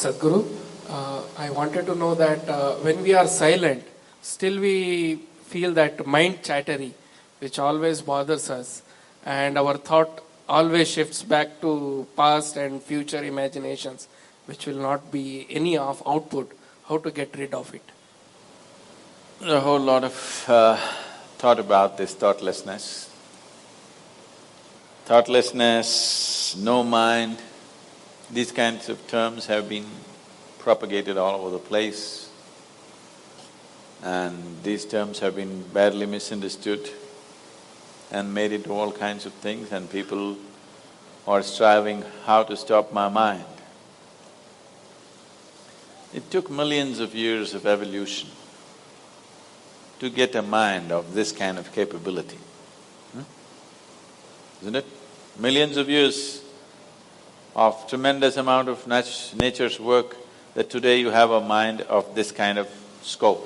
Sadhguru, I wanted to know that when we are silent, still we feel that mind chattery, which always bothers us, and our thought always shifts back to past and future imaginations, which will not be any of output. How to get rid of it? A whole lot of thought about this thoughtlessness. Thoughtlessness, no mind, these kinds of terms have been propagated all over the place, and these terms have been badly misunderstood and made into all kinds of things, and people are striving how to stop my mind. It took millions of years of evolution to get a mind of this kind of capability, isn't it? Millions of years of tremendous amount of nature's work that today you have a mind of this kind of scope.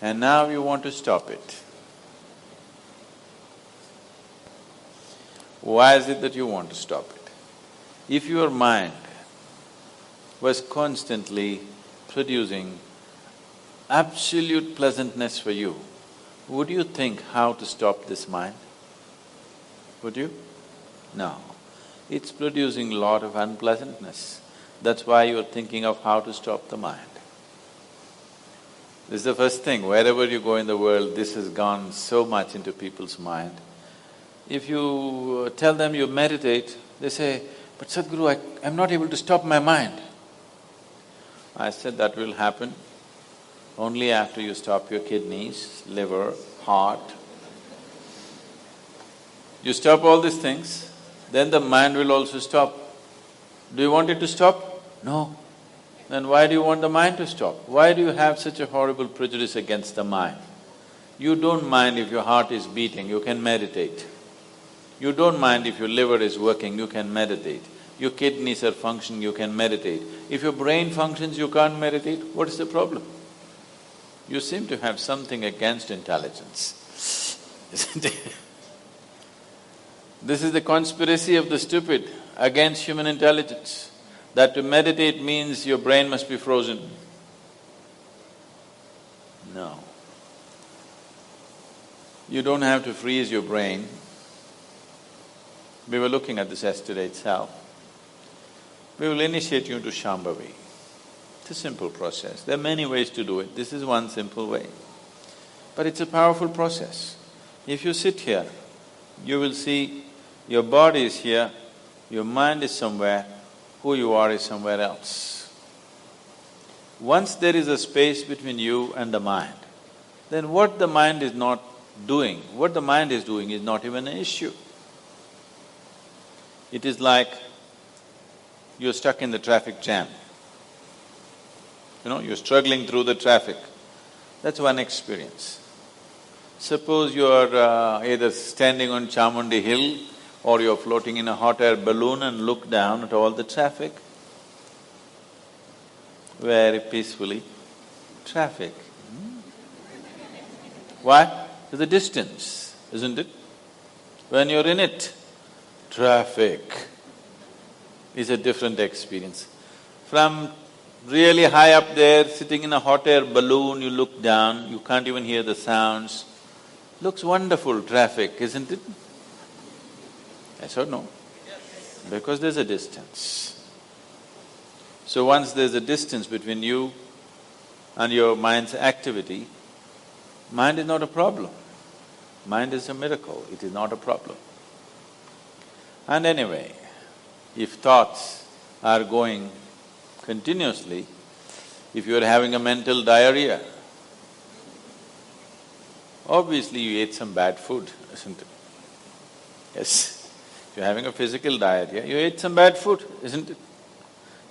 And now you want to stop it. Why is it that you want to stop it? If your mind was constantly producing absolute pleasantness for you, would you think how to stop this mind? Would you? No. It's producing a lot of unpleasantness. That's why you're thinking of how to stop the mind. This is the first thing, wherever you go in the world, this has gone so much into people's mind. If you tell them you meditate, they say, "But Sadhguru, I'm not able to stop my mind." I said that will happen only after you stop your kidneys, liver, heart. You stop all these things, then the mind will also stop. Do you want it to stop? No. Then why do you want the mind to stop? Why do you have such a horrible prejudice against the mind? You don't mind if your heart is beating, you can meditate. You don't mind if your liver is working, you can meditate. Your kidneys are functioning, you can meditate. If your brain functions, you can't meditate, what is the problem? You seem to have something against intelligence, isn't it? This is the conspiracy of the stupid against human intelligence, that to meditate means your brain must be frozen. No. You don't have to freeze your brain. We were looking at this yesterday itself. We will initiate you into Shambhavi. It's a simple process. There are many ways to do it. This is one simple way. But it's a powerful process. If you sit here, you will see your body is here, your mind is somewhere, who you are is somewhere else. Once there is a space between you and the mind, then what the mind is not doing, what the mind is doing is not even an issue. It is like you're stuck in the traffic jam. You're struggling through the traffic. That's one experience. Suppose you're either standing on Chamundi Hill or you're floating in a hot air balloon and look down at all the traffic. Very peacefully, traffic. Why? There's a distance, isn't it? When you're in it, traffic is a different experience. From really high up there, sitting in a hot air balloon, you look down, you can't even hear the sounds. Looks wonderful, traffic, isn't it? Yes or no? Because there's a distance. So once there's a distance between you and your mind's activity, mind is not a problem. Mind is a miracle, it is not a problem. And anyway, if thoughts are going continuously, if you're having a mental diarrhea, obviously you ate some bad food, isn't it? Yes. If you're having a physical diarrhea, you ate some bad food, isn't it?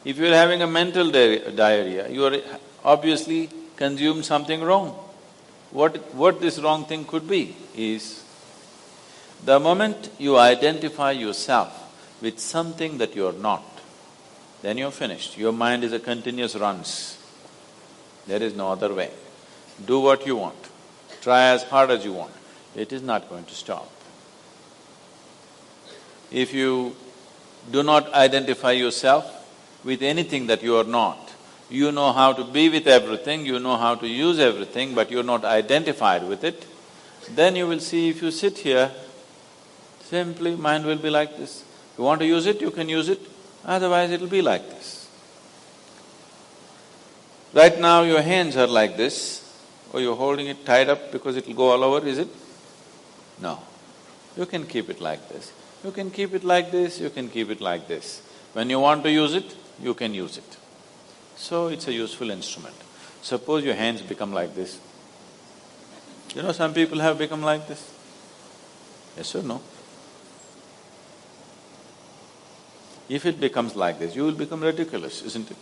If you're having a mental diarrhea, you are obviously consumed something wrong. What this wrong thing could be is, the moment you identify yourself with something that you're not, then you're finished. Your mind is a continuous runs. There is no other way. Do what you want, try as hard as you want, it is not going to stop. If you do not identify yourself with anything that you are not. You know how to be with everything, you know how to use everything, but you're not identified with it, then you will see if you sit here, simply mind will be like this. You want to use it, you can use it, otherwise it'll be like this. Right now your hands are like this, or you're holding it tied up because it'll go all over, is it? No. You can keep it like this. You can keep it like this, you can keep it like this. When you want to use it, you can use it. So it's a useful instrument. Suppose your hands become like this. You know, some people have become like this. Yes or no? If it becomes like this, you will become ridiculous, isn't it?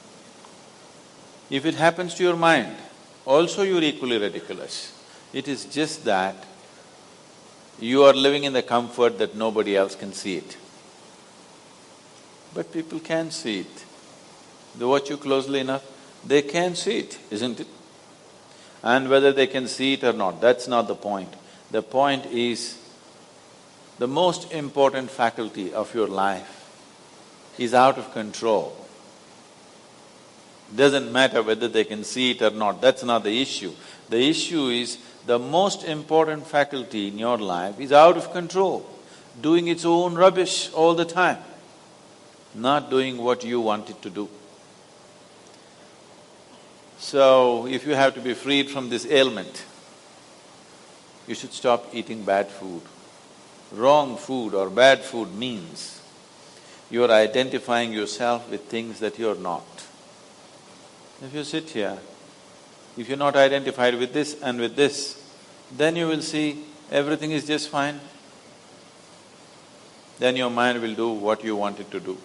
If it happens to your mind, also you're equally ridiculous. It is just that you are living in the comfort that nobody else can see it. But people can see it. They watch you closely enough, they can see it, isn't it? And whether they can see it or not, that's not the point. The point is, the most important faculty of your life is out of control. Doesn't matter whether they can see it or not, that's not the issue. The issue is, the most important faculty in your life is out of control, doing its own rubbish all the time, not doing what you want it to do. So, if you have to be freed from this ailment, you should stop eating bad food. Wrong food or bad food means you are identifying yourself with things that you're not. If you sit here, if you're not identified with this and with this, then you will see everything is just fine. Then your mind will do what you want it to do.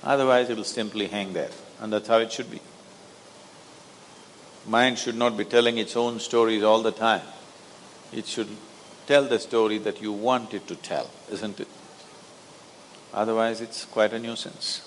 Otherwise, it will simply hang there, and that's how it should be. Mind should not be telling its own stories all the time. It should tell the story that you want it to tell, isn't it? Otherwise, it's quite a nuisance.